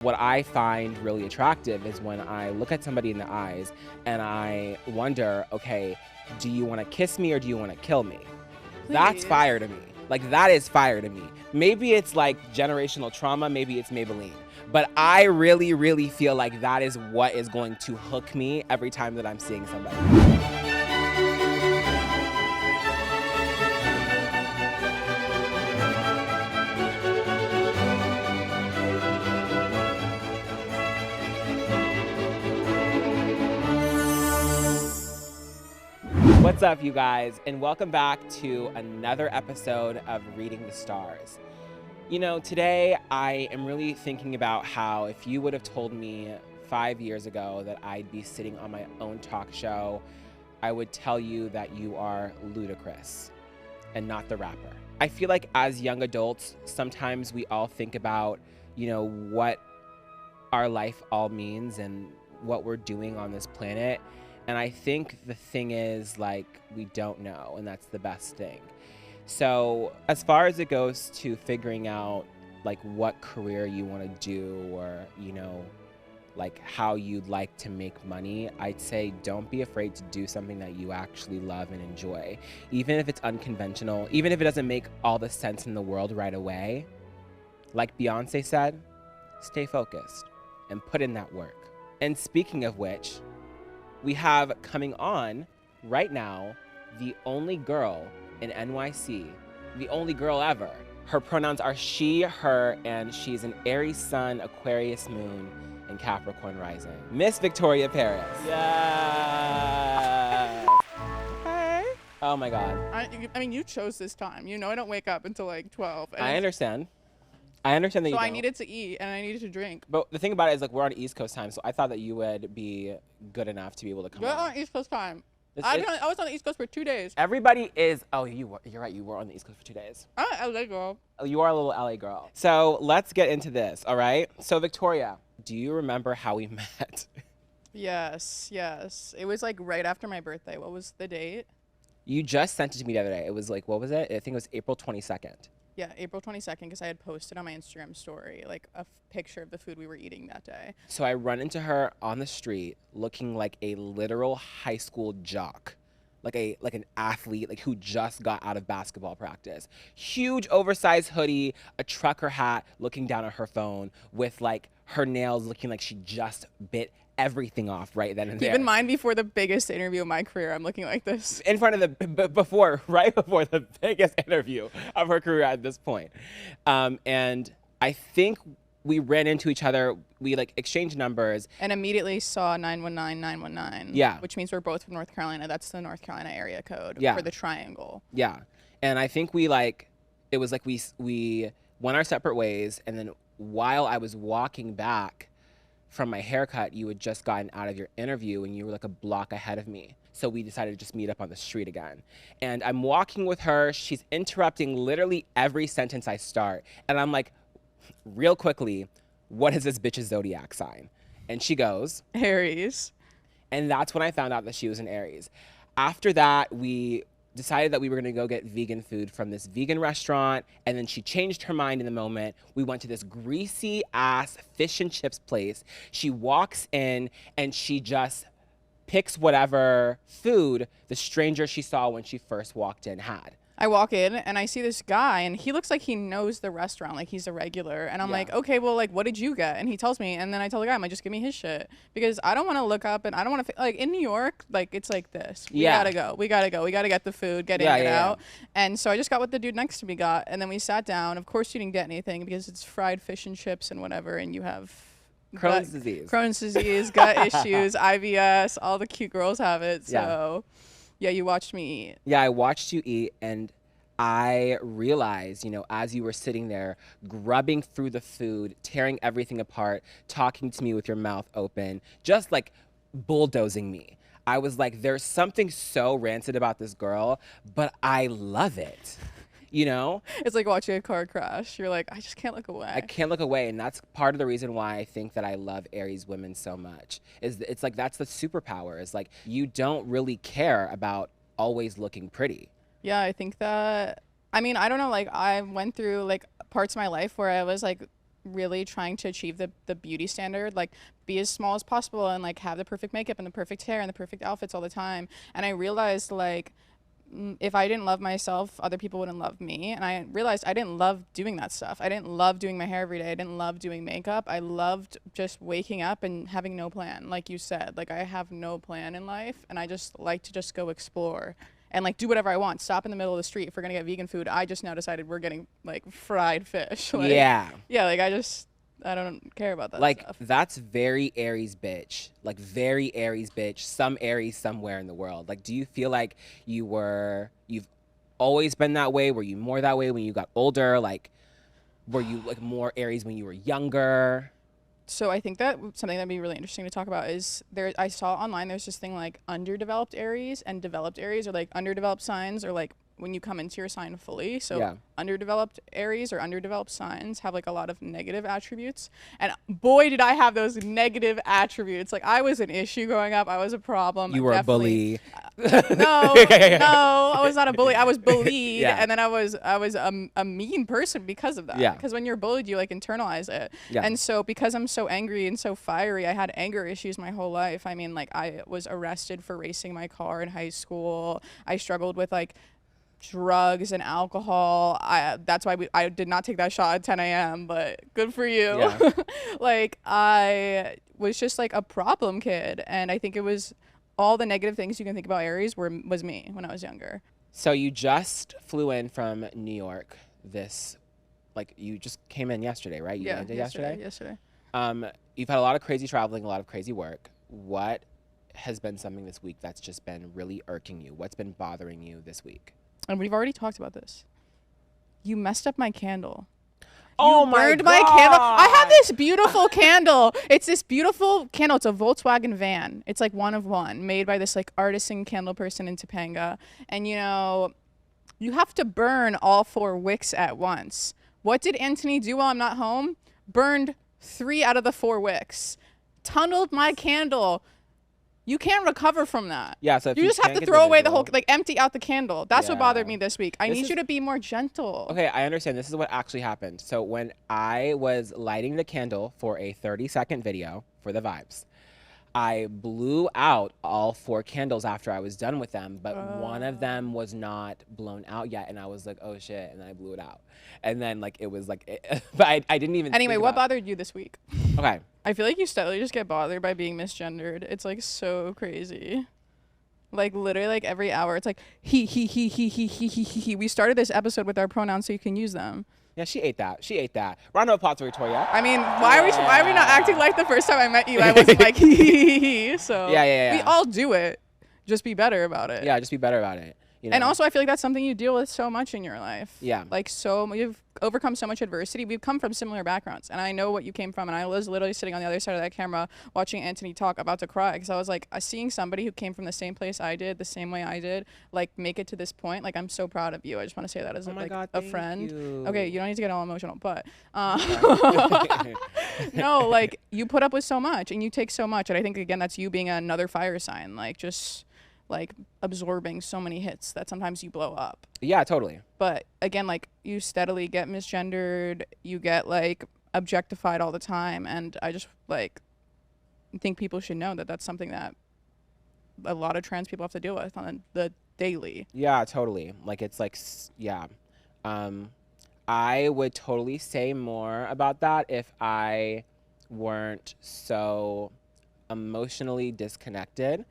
What I find really attractive is when I look at somebody in the eyes and I wonder, okay, do you want to kiss me or do you want to kill me? Please. That's fire to me. Like, that is fire to me. Maybe it's like generational trauma, maybe it's Maybelline. But I really, really feel like that is what is going to hook me every time that I'm seeing somebody. What's up, you guys, and welcome back to another episode of Reading the Stars. You know, today I am really thinking about how if you would have told me 5 years ago that I'd be sitting on my own talk show, I would tell you that you are ludicrous and not the rapper. I feel like as young adults, sometimes we all think about, you know, what our life all means and what we're doing on this planet. And I think the thing is, like, we don't know, and that's the best thing. So as far as it goes to figuring out, like, what career you want to do or, you know, like, how you'd like to make money, I'd say don't be afraid to do something that you actually love and enjoy. Even if it's unconventional, even if it doesn't make all the sense in the world right away. Like Beyonce said, stay focused and put in that work. And speaking of which, we have coming on right now the only girl in NYC, the only girl ever. Her pronouns are she, her, and she's an Aries sun, Aquarius moon, and Capricorn rising. Miss Victoria Paris. Yes. Hey. Oh my God. I mean, you chose this time. You know I don't wake up until like 12. I understand. I understand that so you I don't. needed to eat and I needed to drink. But the thing about it is, like, we're on East Coast time, so I thought that you would be good enough to be able to come We're on. on East Coast time. I was on the East Coast for 2 days. Everybody is, oh, you're right, you were on the East Coast for 2 days. I'm an LA girl. Oh, you are a little LA girl. So let's get into this, all right? So Victoria, do you remember how we met? Yes. It was like right after my birthday. What was the date? You just sent it to me the other day. It was like, what was it? I think it was April 22nd. Yeah, April 22nd, because I had posted on my Instagram story like a picture of the food we were eating that day. So I run into her on the street looking like a literal high school jock. Like an athlete, like who just got out of basketball practice. Huge oversized hoodie, a trucker hat, looking down at her phone with like her nails looking like she just bit everything off right then and there. Keep in mind, before the biggest interview of my career, I'm looking like this. In front of right before the biggest interview of her career at this point. And I think we ran into each other, we like exchanged numbers. And immediately saw 919. Yeah. Which means we're both from North Carolina. That's the North Carolina area code for the triangle. Yeah. And I think we went our separate ways. And then while I was walking back from my haircut, you had just gotten out of your interview and you were like a block ahead of me. So we decided to just meet up on the street again. And I'm walking with her. She's interrupting literally every sentence I start. And I'm like, real quickly, what is this bitch's zodiac sign? And she goes, Aries. And that's when I found out that she was an Aries. After that, we decided that we were gonna go get vegan food from this vegan restaurant, and then she changed her mind in the moment. We went to this greasy ass fish and chips place. She walks in and she just picks whatever food the stranger she saw when she first walked in had. I walk in and I see this guy and he looks like he knows the restaurant, like he's a regular. And I'm like, okay, well, like, what did you get? And he tells me, and then I tell the guy, I'm like, just give me his shit. Because I don't want to look up and I don't want to, like, in New York, like, it's like this. We gotta go. We gotta get the food, get in, get out. And so I just got what the dude next to me got. And then we sat down. Of course, you didn't get anything because it's fried fish and chips and whatever. And you have Crohn's disease, gut issues, IBS, all the cute girls have it. So yeah, you watched me eat. Yeah, I watched you eat, and I realized, you know, as you were sitting there, grubbing through the food, tearing everything apart, talking to me with your mouth open, just like bulldozing me. I was like, there's something so rancid about this girl, but I love it. You know? It's like watching a car crash. You're like, I just can't look away. I can't look away. And that's part of the reason why I think that I love Aries women so much. It's like, that's the superpower. Is like, you don't really care about always looking pretty. Yeah, I think that, I mean, I don't know, like, I went through, like, parts of my life where I was, like, really trying to achieve the beauty standard, like be as small as possible and like have the perfect makeup and the perfect hair and the perfect outfits all the time. And I realized like if I didn't love myself, other people wouldn't love me. And I realized I didn't love doing that stuff. I didn't love doing my hair every day. I didn't love doing makeup. I loved just waking up and having no plan. Like you said, like I have no plan in life, and I just like to just go explore and like do whatever I want. Stop in the middle of the street. If we're gonna get vegan food, I just now decided we're getting like fried fish. Like, yeah. Yeah, like I don't care about that Like stuff. that's very Aries bitch. Like very Aries bitch. Some Aries somewhere in the world. Like, do you feel like you've always been that way? Were you more that way when you got older? Like, were you like more Aries when you were younger? So I think that something that'd be really interesting to talk about is I saw online there's this thing like underdeveloped Aries and developed Aries, or like underdeveloped signs, or like when you come into your sign fully. So Yeah. underdeveloped Aries or underdeveloped signs have like a lot of negative attributes. And boy, did I have those negative attributes. Like I was an issue growing up. I was a problem. You were a bully. No, no, I was not a bully. I was bullied, Yeah. and then I was a mean person because of that. Yeah. Because when you're bullied, you like internalize it. Yeah. And so because I'm so angry and so fiery, I had anger issues my whole life. I mean, like I was arrested for racing my car in high school. I struggled with like drugs and alcohol. That's why I did not take that shot at 10 a.m. But good for you. Yeah. Like I was just like a problem kid, and I think it was all the negative things you can think about Aries was me when I was younger. So you just flew in from New York. Like you just came in yesterday, right? You Yeah, landed yesterday. You've had a lot of crazy traveling, a lot of crazy work. What has been something this week that's just been really irking you? What's been bothering you this week? And we've already talked about this. You messed up my candle. Oh You my burned God. my candle. I have this beautiful candle. It's this beautiful candle. It's a Volkswagen van. It's like one of one, made by this like artisan candle person in Topanga. And you know, you have to burn all 4 wicks at once. What did Antoni do while I'm not home? Burned 3 out of the 4 wicks. Tunneled my candle. You can't recover from that. Yeah, so if you just can't have to get throw away the visual- whole, like empty out the candle. That's what bothered Yeah. me this week. I This need is- you to be more gentle. Okay, I understand. This is what actually happened. So when I was lighting the candle for a 30-second video for the vibes, I blew out all 4 candles after I was done with them, but one of them was not blown out yet, and I was like, oh shit, and then I blew it out. And then like it was like, but I didn't even Anyway, think what about bothered you this week? Okay. I feel like you steadily just get bothered by being misgendered. It's like so crazy. Like literally like every hour it's like he. We started this episode with our pronouns so you can use them. Yeah, she ate that. She ate that. Round of applause for Victoria. I mean, why are we not acting like the first time I met you I wasn't like so Yeah. we all do it. Just be better about it. Yeah, just be better about it. You know? And also, I feel like that's something you deal with so much in your life. Yeah. Like, so you've overcome so much adversity. We've come from similar backgrounds, and I know what you came from. And I was literally sitting on the other side of that camera watching Antoni talk, about to cry, because I was like, seeing somebody who came from the same place I did, the same way I did, like make it to this point. Like, I'm so proud of you. I just want to say that as like God, a thank friend. you. Okay, you don't need to get all emotional, but no, like you put up with so much, and you take so much, and I think again that's you being another fire sign, like just like absorbing so many hits that sometimes you blow up. Yeah, totally. But again, like you steadily get misgendered, you get like objectified all the time, and I just like think people should know that that's something that a lot of trans people have to deal with on the daily. Yeah, totally. Like it's like, yeah. I would totally say more about that if I weren't so emotionally disconnected.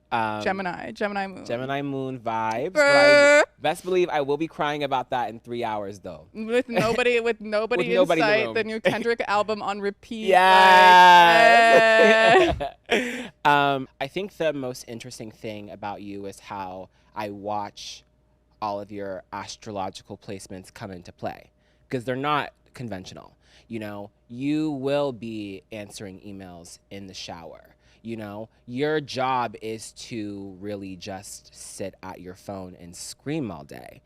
Gemini moon. Gemini moon vibes. But Brr. best believe I will be crying about that in 3 hours though. With nobody With in nobody in the sight, room. the new Kendrick album on repeat. Yeah. Like, I think the most interesting thing about you is how I watch all of your astrological placements come into play, because they're not conventional. You know, you will be answering emails in the shower. You know, your job is to really just sit at your phone and scream all day.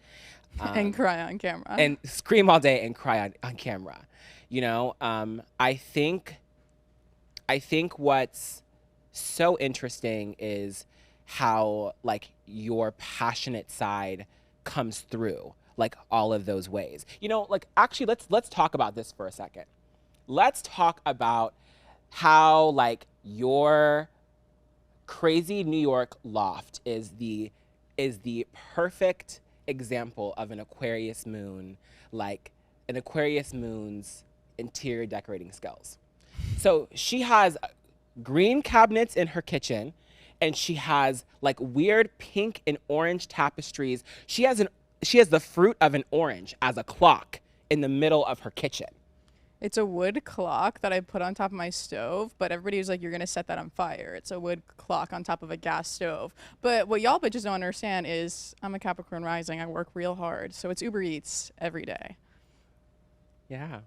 and cry on camera. And scream all day and cry on camera. You know, I think what's so interesting is how like your passionate side comes through like all of those ways. You know, like actually let's talk about this for a second. let's talk about how like your crazy New York loft is the perfect example of an Aquarius moon, like an Aquarius moon's interior decorating skills. So she has green cabinets in her kitchen, and she has like weird pink and orange tapestries. She has the fruit of an orange as a clock in the middle of her kitchen. It's a wood clock that I put on top of my stove, but everybody was like, you're going to set that on fire. It's a wood clock on top of a gas stove. But what y'all bitches don't understand is I'm a Capricorn rising. I work real hard. So it's Uber Eats every day. Yeah.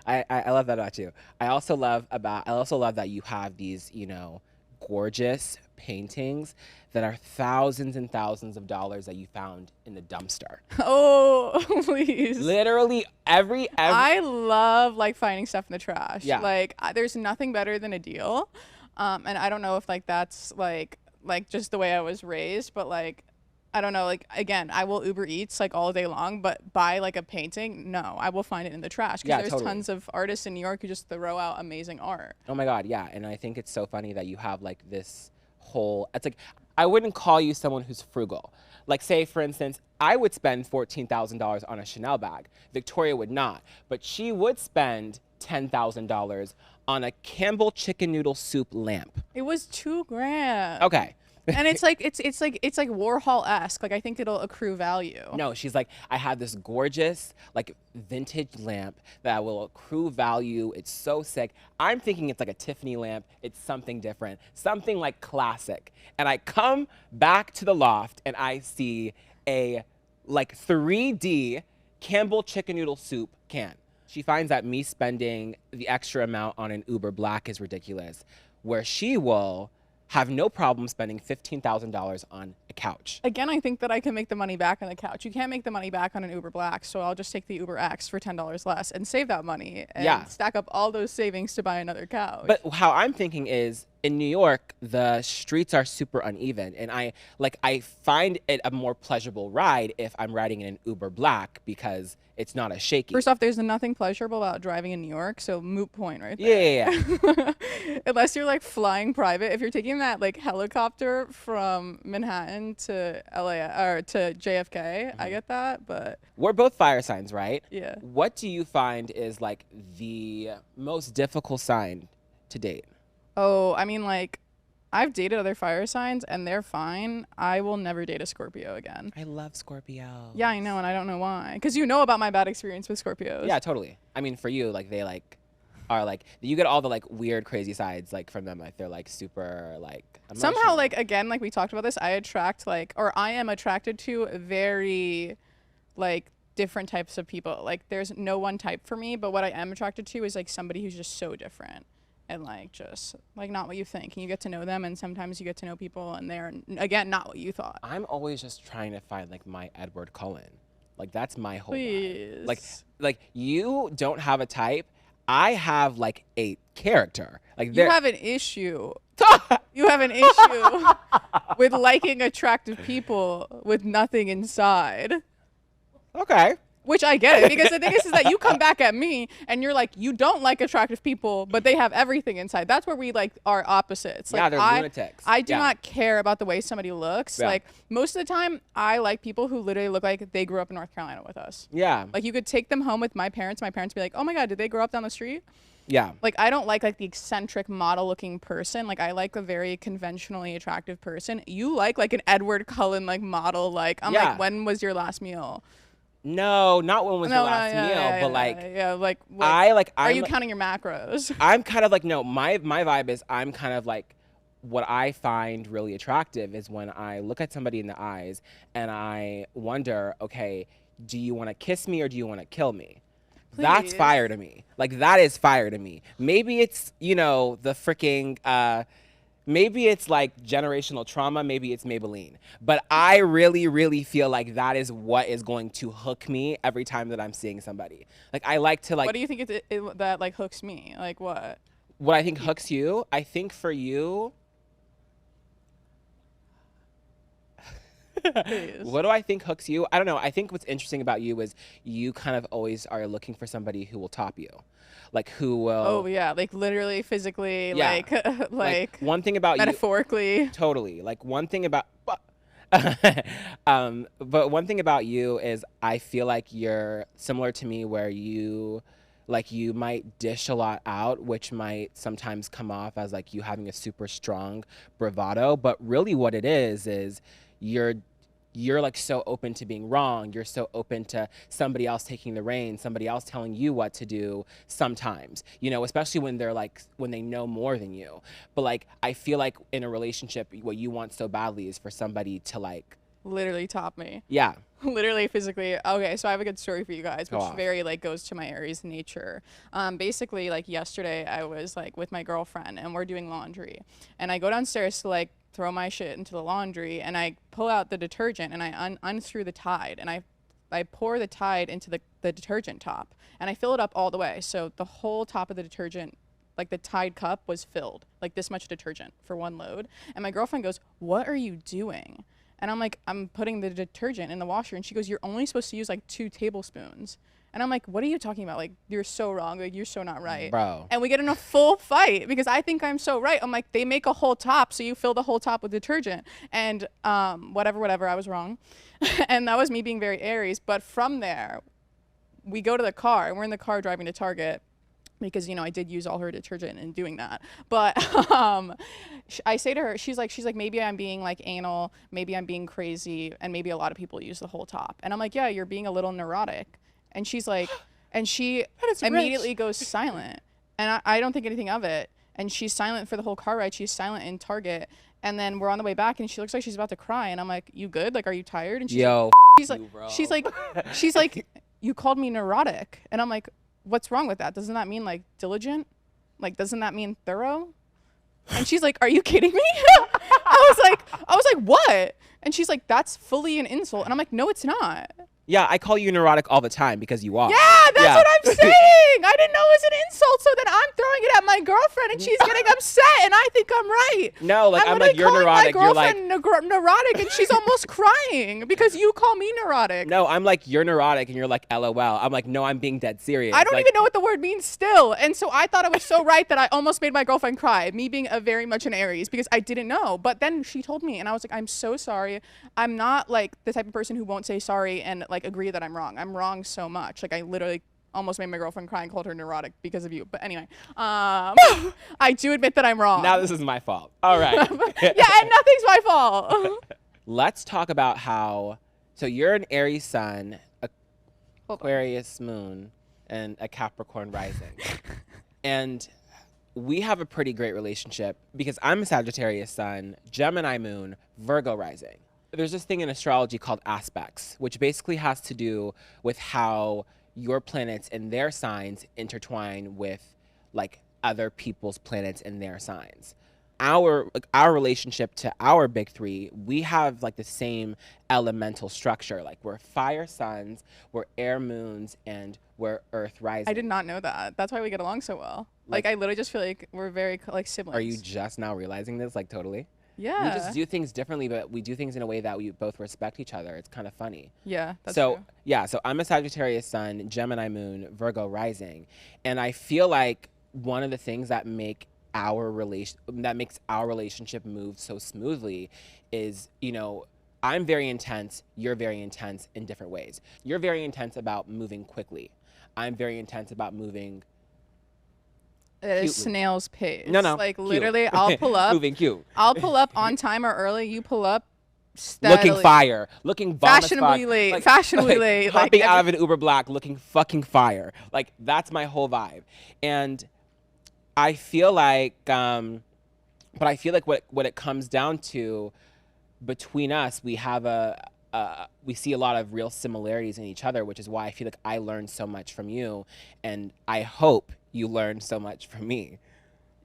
I love that about you. I also love that you have these, you know, gorgeous paintings that are thousands and thousands of dollars that you found in the dumpster. Oh, please. Literally every I love like finding stuff in the trash. Yeah. Like there's nothing better than a deal. And I don't know if like that's like just the way I was raised, but like I don't know, like again, I will Uber Eats like all day long, but buy like a painting, no, I will find it in the trash because there's totally. tons of artists in New York who just throw out amazing art. Oh my God, yeah. And I think it's so funny that you have like this whole, it's like, I wouldn't call you someone who's frugal. Like say, for instance, I would spend $14,000 on a Chanel bag. Victoria would not, but she would spend $10,000 on a Campbell chicken noodle soup lamp. It was $2,000. Okay. And it's like Warhol-esque. Like I think it'll accrue value. No, she's like, I had this gorgeous like vintage lamp that will accrue value. It's so sick. I'm thinking it's like a Tiffany lamp. It's something different, something like classic. And I come back to the loft and I see a like 3D Campbell chicken noodle soup can. She finds that me spending the extra amount on an Uber Black is ridiculous, where she will have no problem spending $15,000 on a couch. Again, I think that I can make the money back on the couch. You can't make the money back on an Uber Black, so I'll just take the Uber X for $10 less and save that money and stack up all those savings to buy another couch. But how I'm thinking is, in New York, the streets are super uneven, and I find it a more pleasurable ride if I'm riding in an Uber Black because it's not as shaky. First off, there's nothing pleasurable about driving in New York, so moot point right there. Yeah. Unless you're like flying private. If you're taking that like helicopter from Manhattan to LA or to JFK, I get that, but we're both fire signs, right? Yeah. What do you find is like the most difficult sign to date? Oh, I mean, like, I've dated other fire signs and they're fine. I will never date a Scorpio again. I love Scorpio. Yeah, I know, and I don't know why. Because you know about my bad experience with Scorpios. Yeah, totally. I mean, for you, like, they, like, are, like, you get all the, like, weird, crazy sides, like, from them. Like, they're, like, super, like, emotional. Somehow, like, again, like, we talked about this, I am attracted to very, like, different types of people. Like, there's no one type for me, but what I am attracted to is, like, somebody who's just so different. And like just like not what you think, and you get to know them, and sometimes you get to know people and they're again not what you thought. I'm always just trying to find like my Edward Cullen. Like that's my whole Please. vibe. Like you don't have a type. I have like a character. Like you have an issue. You have an issue with liking attractive people with nothing inside. Okay. Which I get it, because the thing is that you come back at me and you're like, you don't like attractive people, but they have everything inside. That's where we like are opposites. Like, yeah, they're lunatics. I do not care about the way somebody looks. Yeah. Like most of the time, I like people who literally look like they grew up in North Carolina with us. Yeah. Like you could take them home with my parents. My parents would be like, oh my God, did they grow up down the street? Yeah. Like I don't like the eccentric model looking person. Like I like a very conventionally attractive person. You like an Edward Cullen like model. Like I'm like, when was your last meal? No, not when was your last meal, but like are you counting your macros? I'm kind of like, no, my vibe is I'm kind of like, what I find really attractive is when I look at somebody in the eyes and I wonder, okay, do you want to kiss me or do you want to kill me? Please. That's fire to me. Like that is fire to me. Maybe it's, you know, the freaking, maybe it's like generational trauma, maybe it's Maybelline. But I really, really feel like that is what is going to hook me every time that I'm seeing somebody. Like I like to like. What do you think that like hooks me? Like what? What I think hooks you? I think for you. Please. What do I think hooks you? I don't know. I think what's interesting about you is you kind of always are looking for somebody who will top you. Like who will. Oh yeah, like literally, physically, Yeah. like one thing about metaphorically. Totally. Like one thing about. But one thing about you is I feel like you're similar to me where you might dish a lot out, which might sometimes come off as like you having a super strong bravado, but really what it is you're like so open to being wrong. You're so open to somebody else taking the reins, somebody else telling you what to do sometimes, especially when when they know more than you. But like, I feel like in a relationship, what you want so badly is for somebody to like literally top me. Yeah. Literally, physically. Okay, so I have a good story for you guys, which off. very like goes to my Aries nature. Basically, like yesterday, I was like with my girlfriend and we're doing laundry, and I go downstairs to like throw my shit into the laundry, and I pull out the detergent and I unscrew the Tide, and I pour the Tide into the detergent top, and I fill it up all the way. So the whole top of the detergent, like the Tide cup, was filled, like this much detergent for one load. And my girlfriend goes, "What are you doing?" And I'm like, "I'm putting the detergent in the washer." And she goes, "You're only supposed to use like 2 tablespoons." And I'm like, "What are you talking about? Like, you're so wrong. Like, you're so not right." Bro. And we get in a full fight because I think I'm so right. I'm like, they make a whole top, so you fill the whole top with detergent. And whatever, I was wrong. And that was me being very Aries. But from there, we go to the car, and we're in the car driving to Target, because I did use all her detergent in doing that. But I say to her, she's like, maybe I'm being like anal, maybe I'm being crazy, and maybe a lot of people use the whole top. And I'm like, yeah, you're being a little neurotic. And she's like, and she immediately goes silent. And I don't think anything of it. And she's silent for the whole car ride. She's silent in Target. And then we're on the way back, and she looks like she's about to cry. And I'm like, "You good? Like, are you tired?" And she's like, "You called me neurotic." And I'm like, "What's wrong with that? Doesn't that mean like diligent? Like, doesn't that mean thorough?" And she's like, "Are you kidding me?" I was like, "What?" And she's like, "That's fully an insult." And I'm like, "No, it's not." Yeah, I call you neurotic all the time because you are. Yeah, that's what I'm saying. I didn't know it was an insult, so then I'm throwing it at my girlfriend, and she's getting upset, and I think I'm right. No, like I'm like, you're neurotic. You're like neurotic, and she's almost crying because you call me neurotic. No, I'm like, you're neurotic, and you're like, LOL. I'm like, no, I'm being dead serious. I don't even know what the word means still, and so I thought I was so right that I almost made my girlfriend cry. Me being a very much an Aries, because I didn't know, but then she told me, and I was like, I'm so sorry. I'm not like the type of person who won't say sorry and like agree that I'm wrong. I'm wrong so much. Like, I literally almost made my girlfriend cry and called her neurotic because of you. But anyway, I do admit that I'm wrong. Now this is my fault. All right. Yeah, and nothing's my fault. Let's talk about so you're an Aries sun, Aquarius moon, and a Capricorn rising. And we have a pretty great relationship because I'm a Sagittarius sun, Gemini moon, Virgo rising. There's this thing in astrology called aspects, which basically has to do with how your planets and their signs intertwine with like other people's planets and their signs. Our relationship to our big three, we have like the same elemental structure. Like, we're fire suns, we're air moons, and we're earth rising. I did not know that. That's why we get along so well. Like I literally just feel like we're very like siblings. Are you just now realizing this? Like, totally? Yeah. We just do things differently, but we do things in a way that we both respect each other. It's kind of funny. Yeah, that's true. Yeah, so I'm a Sagittarius sun, Gemini moon, Virgo rising. And I feel like one of the things that makes our relationship move so smoothly is, I'm very intense, you're very intense in different ways. You're very intense about moving quickly. I'm very intense about moving at a snail's pace. No. Like, cute. literally, I'll pull up. Moving cute. I'll pull up on time or early. You pull up steadily. Looking fire. Looking bomb fashionably late. Like, fashionably late. Hopping out of an Uber Black, looking fucking fire. Like, that's my whole vibe. And I feel like, what it comes down to between us, we have we see a lot of real similarities in each other, which is why I feel like I learned so much from you, and I hope you learned so much from me.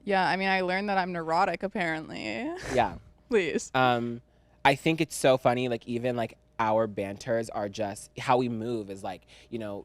Yeah, I mean, I learned that I'm neurotic, apparently. Yeah. Please. I think it's so funny, like, even like our banters are just how we move is like,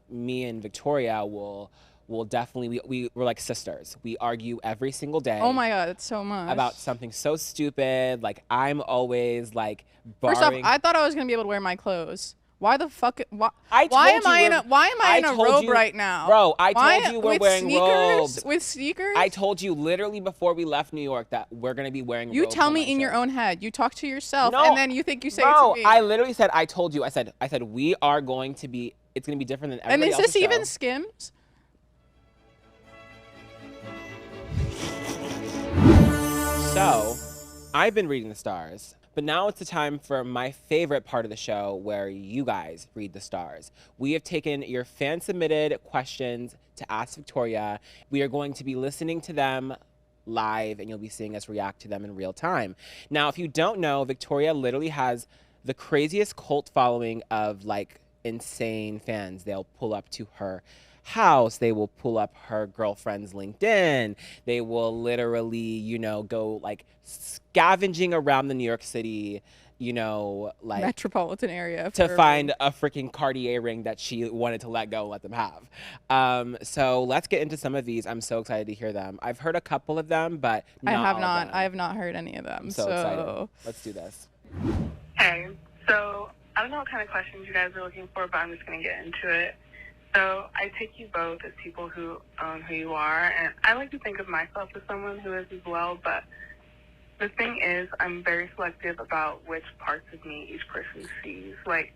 me and Victoria will we'll definitely, we're like sisters. We argue every single day. Oh my God, it's so much. About something so stupid. Like, I'm always like First off, borrowing. I thought I was gonna be able to wear my clothes. Why the fuck? Why I why told am I you in a we're- why am I in a told robe you- right now? Bro, I Why- told you we're with wearing sneakers? robes. With sneakers? I told you literally before we left New York that we're gonna be wearing You robes tell on me my in your shows. own head. You talk to yourself, No, and then you think you say Bro, it to me. I literally said, I told you. I said we are going to be. It's gonna be different than and everybody is else's this even show. Skims? So, I've been reading the stars, but now it's the time for my favorite part of the show where you guys read the stars. We have taken your fan-submitted questions to Ask Victoria. We are going to be listening to them live, and you'll be seeing us react to them in real time. Now, if you don't know, Victoria literally has the craziest cult following of like insane fans. They'll pull up to her house, they will pull up her girlfriend's LinkedIn, they will literally, you know, go like scavenging around the New York City, you know, like Metropolitan area. to find a freaking Cartier ring that she wanted to let go and let them have. So let's get into some of these. I'm so excited to hear them. I've heard a couple of them, but I have all of not. them. I have not heard any of them. I'm so excited. Let's do this. Hey, so I don't know what kind of questions you guys are looking for, but I'm just going to get into it. So I take you both as people who own who you are, and I like to think of myself as someone who is as well, but the thing is, I'm very selective about which parts of me each person sees. Like,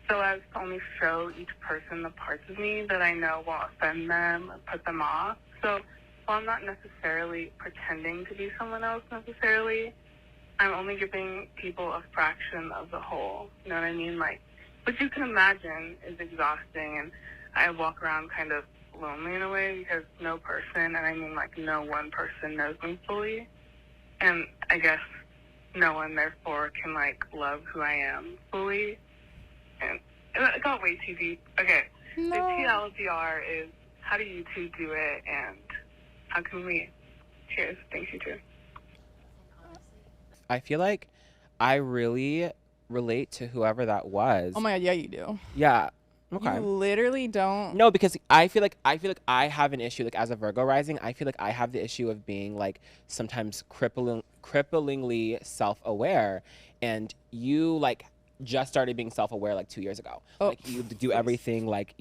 so as to only show each person the parts of me that I know won't offend them or put them off. So while I'm not necessarily pretending to be someone else necessarily, I'm only giving people a fraction of the whole. You know what I mean? Like, which you can imagine is exhausting, and I walk around kind of lonely in a way because no person, and I mean like no one person knows me fully. And I guess no one, therefore, can, like, love who I am fully. And it got way too deep. Okay, No. the TLDR is, how do you two do it, and how can we? Cheers. Thanks, you too. I feel like I really relate to whoever that was. Oh my God, yeah, you do. Yeah. Okay. You literally don't. No, because I feel like I have an issue, like as a Virgo rising, I feel like I have the issue of being like sometimes cripplingly self-aware, and you like just started being self-aware like 2 years ago. Oh, like you do everything like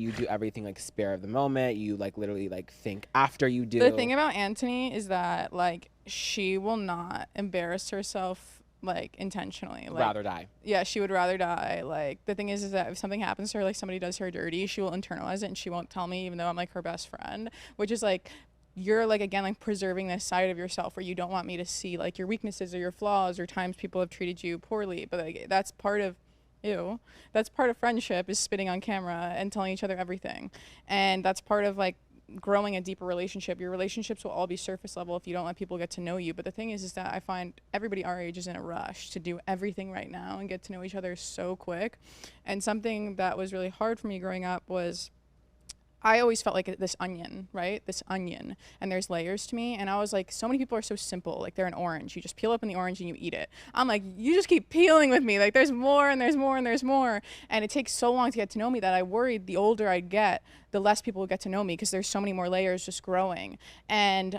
spare of the moment. You like literally like think after you do. The thing about Antoni is that like she will not embarrass herself like intentionally. Like, rather die. yeah, she would rather die. Like the thing is that if something happens to her, like somebody does her dirty, she will internalize it and she won't tell me, even though I'm like her best friend, which is like you're like again like preserving this side of yourself where you don't want me to see like your weaknesses or your flaws or times people have treated you poorly. But like that's part of that's part of friendship, is spitting on camera and telling each other everything. And that's part of like growing a deeper relationship. Your relationships will all be surface level if you don't let people get to know you. But the thing is that I find everybody our age is in a rush to do everything right now and get to know each other so quick. And something that was really hard for me growing up was I always felt like this onion, right? This onion, and there's layers to me. And I was like, so many people are so simple. Like they're an orange. You just peel open the orange and you eat it. I'm like, you just keep peeling with me. Like there's more and there's more and there's more. And it takes so long to get to know me that I worried the older I'd get, the less people would get to know me because there's so many more layers just growing. And,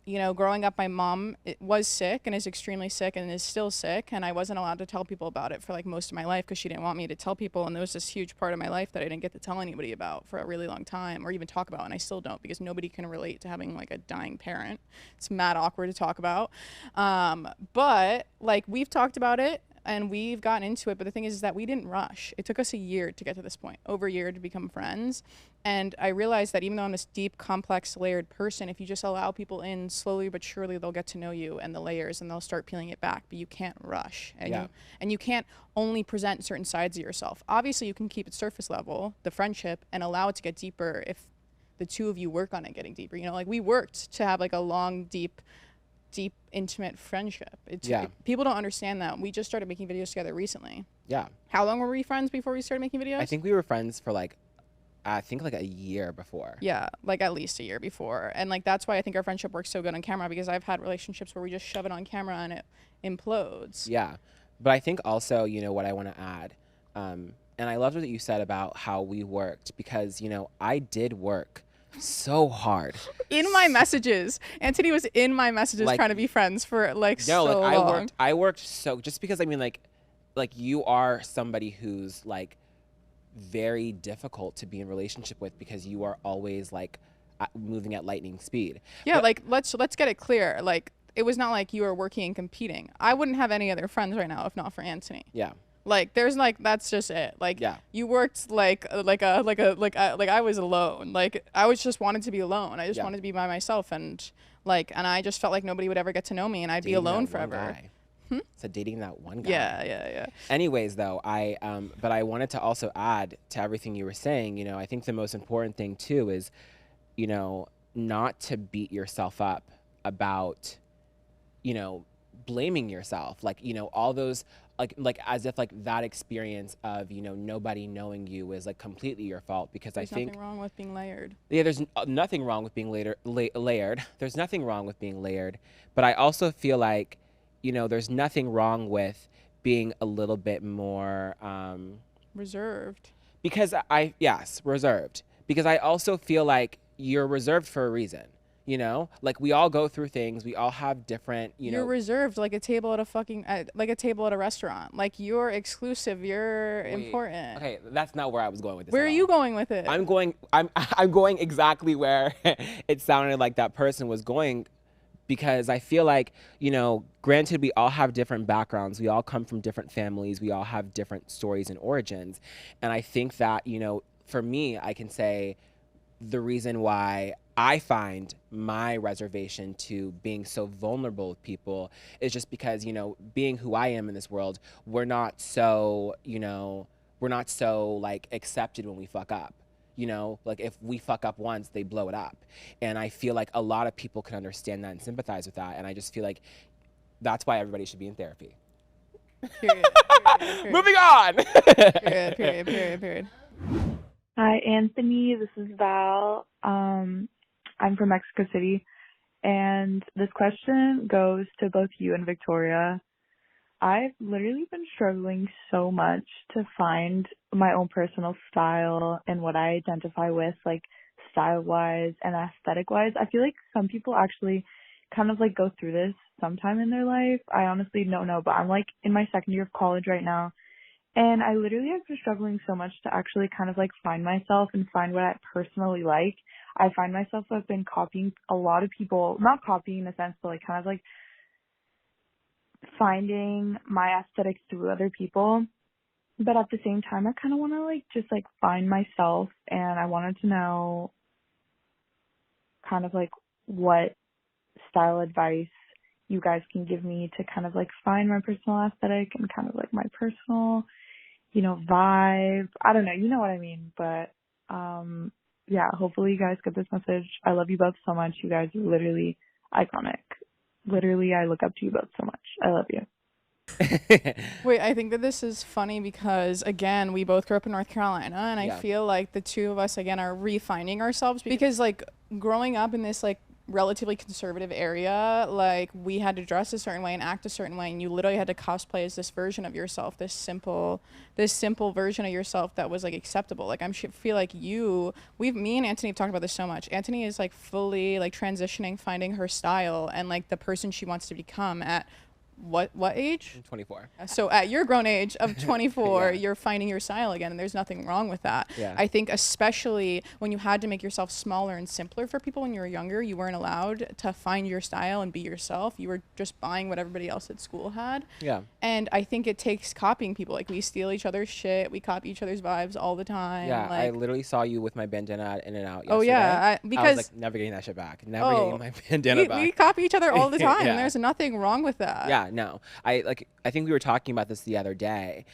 you know, growing up, my mom was sick and is extremely sick and is still sick. And I wasn't allowed to tell people about it for like most of my life because she didn't want me to tell people. And there was this huge part of my life that I didn't get to tell anybody about for a really long time or even talk about. And I still don't, because nobody can relate to having like a dying parent. It's mad awkward to talk about. But like we've talked about it and we've gotten into it. But the thing is that we didn't rush. It took us a year to get to this point, over a year to become friends. And I realized that even though I'm this deep, complex, layered person, if you just allow people in slowly but surely, they'll get to know you and the layers and they'll start peeling it back. But you can't rush. And, you can't only present certain sides of yourself. Obviously, you can keep it surface level, the friendship, and allow it to get deeper if the two of you work on it getting deeper. You know, like we worked to have like a long, deep, intimate friendship. People don't understand that. We just started making videos together recently. Yeah. How long were we friends before we started making videos? I think we were friends for like, I think like a year before. Yeah, like at least a year before. And like that's why I think our friendship works so good on camera, because I've had relationships where we just shove it on camera and it implodes. Yeah. But I think also, you know, what I want to add, and I loved what you said about how we worked, because, you know, I did work So hard. In my messages. Antoni was in my messages Like, trying to be friends for like No, so like long. I worked so, just because I mean like you are somebody who's like very difficult to be in relationship with because you are always like moving at lightning speed. Yeah, But- like let's get it clear. Like it was not like you were working and competing. I wouldn't have any other friends right now if not for Antoni. Yeah. Like there's like that's just it. Like Yeah. you worked like I was alone. Like I was just wanted to be alone. I just Yeah. wanted to be by myself and I just felt like nobody would ever get to know me and I'd be Dating alone that one forever. guy. So dating that one guy. Yeah. Anyways, though, but I wanted to also add to everything you were saying, you know, I think the most important thing too is, you know, not to beat yourself up about, you know, blaming yourself. Like, you know, all those, like as if like that experience of, you know, nobody knowing you is like completely your fault, because There's I think nothing wrong with being layered. yeah, there's nothing wrong with being layered. There's nothing wrong with being layered. But I also feel like, you know, there's nothing wrong with being a little bit more Reserved. because reserved. Because I also feel like you're reserved for a reason. You know, like we all go through things. We all have different, You're reserved like a table at a like a table at a restaurant. Like you're exclusive. You're important. Okay, that's not where I was going with this. Where are you going with it? I'm going exactly where it sounded like that person was going, because I feel like, you know, granted, we all have different backgrounds. We all come from different families. We all have different stories and origins. And I think that, you know, for me, I can say the reason why I find my reservation to being so vulnerable with people is just because, you know, being who I am in this world, we're not so like accepted when we fuck up. You know, like if we fuck up once, they blow it up. And I feel like a lot of people can understand that and sympathize with that. And I just feel like that's why everybody should be in therapy. Period. Moving on. Period. Hi, Anthony. This is Val. I'm from Mexico City, and this question goes to both you and Victoria. I've literally been struggling so much to find my own personal style and what I identify with, like style-wise and aesthetic-wise. I feel like some people actually kind of like go through this sometime in their life. I honestly don't know, but I'm like in my second year of college right now. And I literally have been struggling so much to actually kind of like find myself and find what I personally like. I find myself I've been copying a lot of people, not copying in a sense, but like kind of like finding my aesthetic through other people. But at the same time, I kind of want to like just like find myself, and I wanted to know kind of like what style advice you guys can give me to kind of like find my personal aesthetic and kind of like my personal, you know, vibe. I don't know, you know what I mean, but yeah, hopefully you guys get this message. I love you both so much. You guys are literally iconic. Literally, I look up to you both so much. I love you. Wait, I think that this is funny because, again, we both grew up in North Carolina, and I feel like the two of us, again, are refining ourselves because, like, growing up in this, like, relatively conservative area, like, we had to dress a certain way and act a certain way, and you literally had to cosplay as this version of yourself, this simple version of yourself that was, like, acceptable. Like, feel like me and Antoni have talked about this so much. Antoni is, like, fully, like, transitioning, finding her style and, like, the person she wants to become at what age? 24. So at your grown age of 24, you're finding your style again, and there's nothing wrong with that. Yeah. I think especially when you had to make yourself smaller and simpler for people when you were younger, you weren't allowed to find your style and be yourself. You were just buying what everybody else at school had. Yeah. And I think it takes copying people. Like, we steal each other's shit. We copy each other's vibes all the time. Yeah, like, I literally saw you with my bandana at In-N-Out yesterday. Oh, yeah. I Because was like, never getting that shit back. Never getting my bandana back. we copy each other all the time. Yeah. And there's nothing wrong with that. Yeah, no. I think we were talking about this the other day.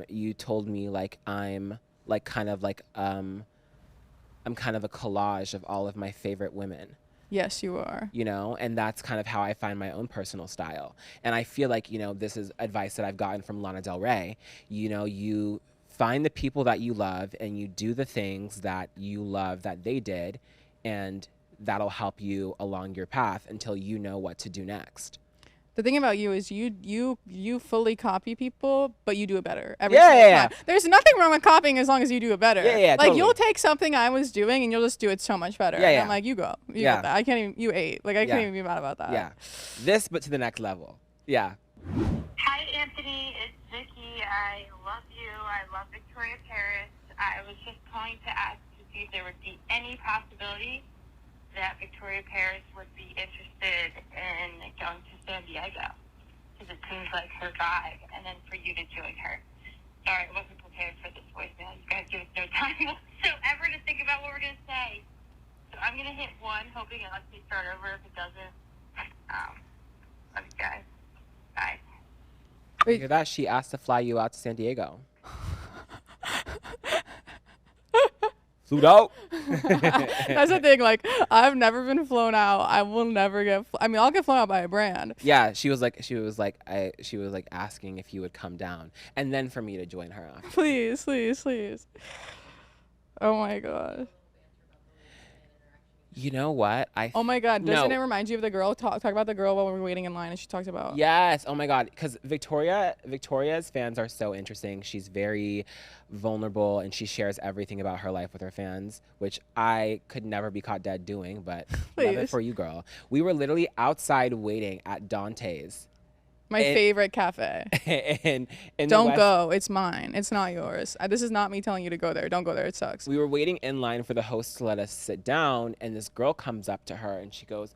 You told me like I'm kind of a collage of all of my favorite women. Yes, you are. You know, and that's kind of how I find my own personal style. And I feel like, you know, this is advice that I've gotten from Lana Del Rey. You know, you find the people that you love and you do the things that you love that they did, and that'll help you along your path until you know what to do next. The thing about you is you fully copy people, but you do it better every Yeah, single yeah, time. There's nothing wrong with copying as long as you do it better. Yeah, Like totally. you'll take something I was doing and you'll just do it so much better. Yeah, and yeah. I'm like, you got that. I can't even. You ate. Like I can't even be mad about that. Yeah, this but to the next level. Yeah. Hi, Anthony. It's Vicky. I love you. I love Victoria Paris. I was just calling to ask to see if there would be any possibility that Victoria Paris would be interested in going to San Diego, because it seems like her vibe, and then for you to join her. Sorry, I wasn't prepared for this voicemail. You guys give us no time whatsoever to think about what we're going to say. So I'm going to hit 1, hoping it lets me start over. If it doesn't, love you guys. Bye. You hear that? She asked to fly you out to San Diego. Flew out. That's the thing. Like, I've never been flown out. I will never get. I mean, I'll get flown out by a brand. Yeah, she was like asking if you would come down, and then for me to join her after. Please, please, please. Oh my god. You know what? Oh my god, doesn't No. it remind you of the girl? Talk about the girl while we were waiting in line and she talked about. Yes. Oh my God. Because Victoria's fans are so interesting. She's very vulnerable and she shares everything about her life with her fans, which I could never be caught dead doing, but love it Please. for you, girl. We were literally outside waiting at Dante's. My favorite cafe. and Don't go. It's mine. It's not yours. This is not me telling you to go there. Don't go there. It sucks. We were waiting in line for the host to let us sit down, and this girl comes up to her and she goes,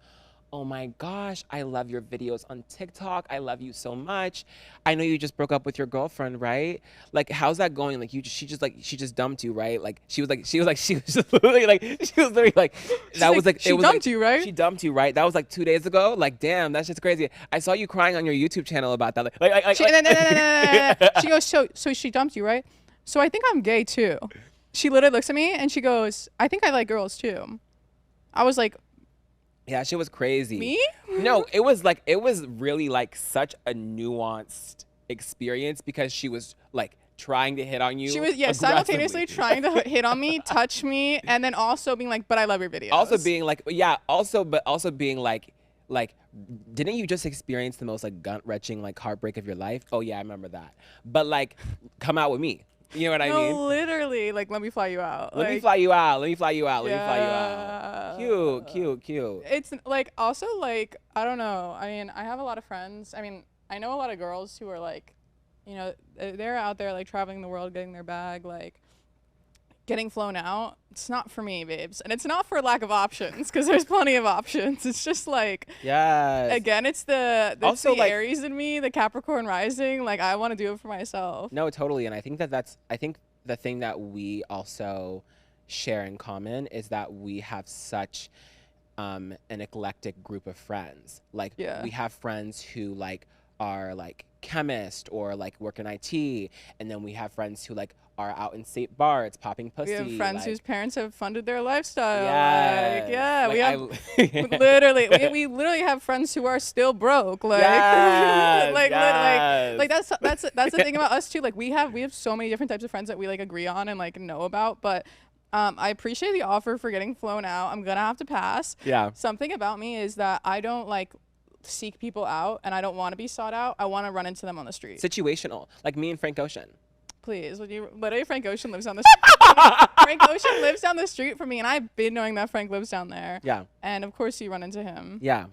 "Oh my gosh, I love your videos on TikTok. I love you so much. I know you just broke up with your girlfriend, right? Like, how's that going? Like, she just dumped you, right? Like, she was just literally like, She dumped you, right? She dumped you, right? That was like 2 days ago. Like, damn, that's just crazy. I saw you crying on your YouTube channel about that. She goes, so she dumped you, right? So I think I'm gay too. She literally looks at me and she goes, I think I like girls too. I was like, yeah, she was crazy. me? No, it was really like such a nuanced experience because she was like trying to hit on you. She was simultaneously trying to hit on me, touch me, and then also being like, but I love your videos. Also being like, also being like, didn't you just experience the most like gut-wrenching like heartbreak of your life? Oh yeah, I remember that. But like, come out with me. You know what I mean? Literally, like, let me fly you out. Let me fly you out. Let me fly you out. Let me fly you out. Cute. It's like also like, I don't know. I mean, I have a lot of friends. I mean, I know a lot of girls who are like, you know, they're out there like traveling the world, getting their bag, like getting flown out. It's not for me, babes. And it's not for lack of options, because there's plenty of options. It's just like, yes. Again, it's the also, like, Aries in me, the Capricorn rising. Like, I want to do it for myself. No, totally. And I think I think the thing that we also share in common is that we have such an eclectic group of friends. Like, we have friends who like are like chemists or like work in IT, and then we have friends who like are out in St. Bart's popping pussy. We have friends whose parents have funded their lifestyle. Yes. We have we literally have friends who are still broke. Like, like that's the thing about us too. Like, we have so many different types of friends that we like agree on and like know about. But I appreciate the offer for getting flown out. I'm gonna have to pass. Yeah. Something about me is that I don't like seek people out, and I don't want to be sought out. I want to run into them on the street. Situational, like me and Frank Ocean. Please, literally, Frank Ocean lives down the street. Frank Ocean lives down the street from me, and I've been knowing that Frank lives down there. Yeah. And of course, you run into him. Yeah.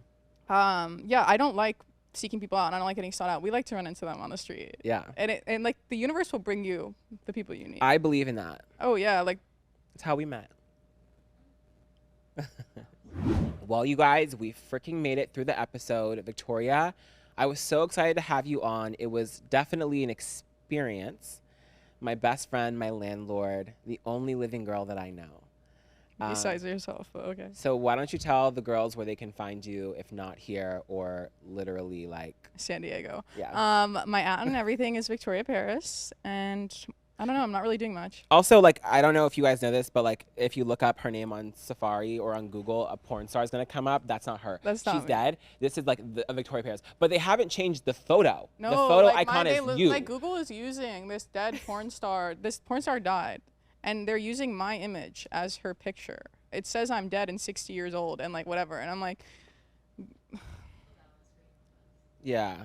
Yeah, I don't like seeking people out, and I don't like getting sought out. We like to run into them on the street. Yeah. And like the universe will bring you the people you need. I believe in that. Oh yeah, like it's how we met. Well, you guys, we freaking made it through the episode. Victoria, I was so excited to have you on. It was definitely an experience. My best friend, my landlord, the only living girl that I know. Besides yourself, but okay. So why don't you tell the girls where they can find you, if not here or literally like San Diego. Yeah. My at and everything is Victoria Paris, and I don't know, I'm not really doing much. Also, like, I don't know if you guys know this, but like, if you look up her name on Safari or on Google, a porn star is gonna come up. That's not her. That's not She's me. dead. This is like a Victoria Paris, but they haven't changed the photo. No, the photo like icon is you. Like, Google is using this dead porn star. This porn star died, and they're using my image as her picture. It says I'm dead and 60 years old and like whatever, and I'm like, Yeah.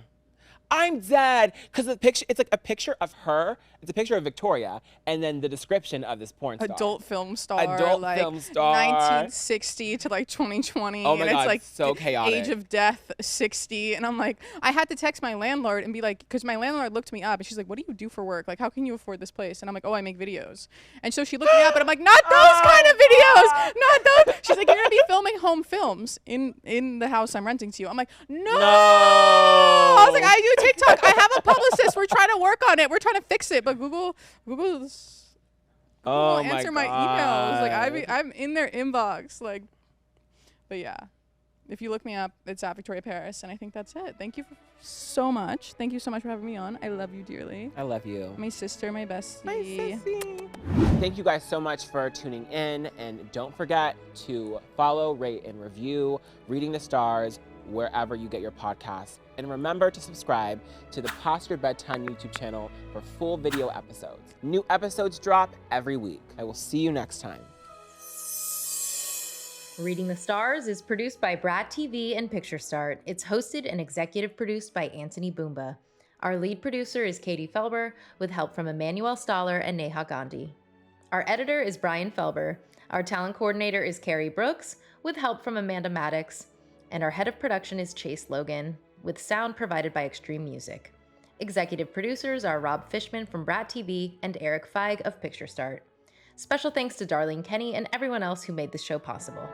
I'm dead. Because the picture, it's like a picture of her. It's a picture of Victoria. And then the description of this porn star. Adult film star. Adult like film star. 1960 to like 2020. Oh my and God, it's like so chaotic. Age of death 60. And I'm like, I had to text my landlord and be like, because my landlord looked me up and she's like, what do you do for work? Like, how can you afford this place? And I'm like, oh, I make videos. And so she looked me up and I'm like, not those kind of videos. Not those. She's like, you're going to be filming home films in the house I'm renting to you. I'm like, no. I was like, I do TikTok. I have a publicist. We're trying to work on it. We're trying to fix it. But Google won't answer my emails. Like I'm in their inbox. Like, but yeah, if you look me up, it's at Victoria Paris, and I think that's it. Thank you so much. Thank you so much for having me on. I love you dearly. I love you. My sister, my bestie. My sissy. Thank you guys so much for tuning in, and don't forget to follow, rate, and review Reading the Stars wherever you get your podcasts. And remember to subscribe to the Past Your Bedtime YouTube channel for full video episodes. New episodes drop every week. I will see you next time. Reading the Stars is produced by Brat TV and Picture Start. It's hosted and executive produced by Antoni Bumba. Our lead producer is Katie Felber, with help from Emmanuel Staller and Neha Gandhi. Our editor is Brian Felber. Our talent coordinator is Carrie Brooks, with help from Amanda Maddox. And our head of production is Chase Logan, with sound provided by Extreme Music. Executive producers are Rob Fishman from Brat TV and Eric Feig of Picture Start. Special thanks to Darlene Kenny and everyone else who made this show possible.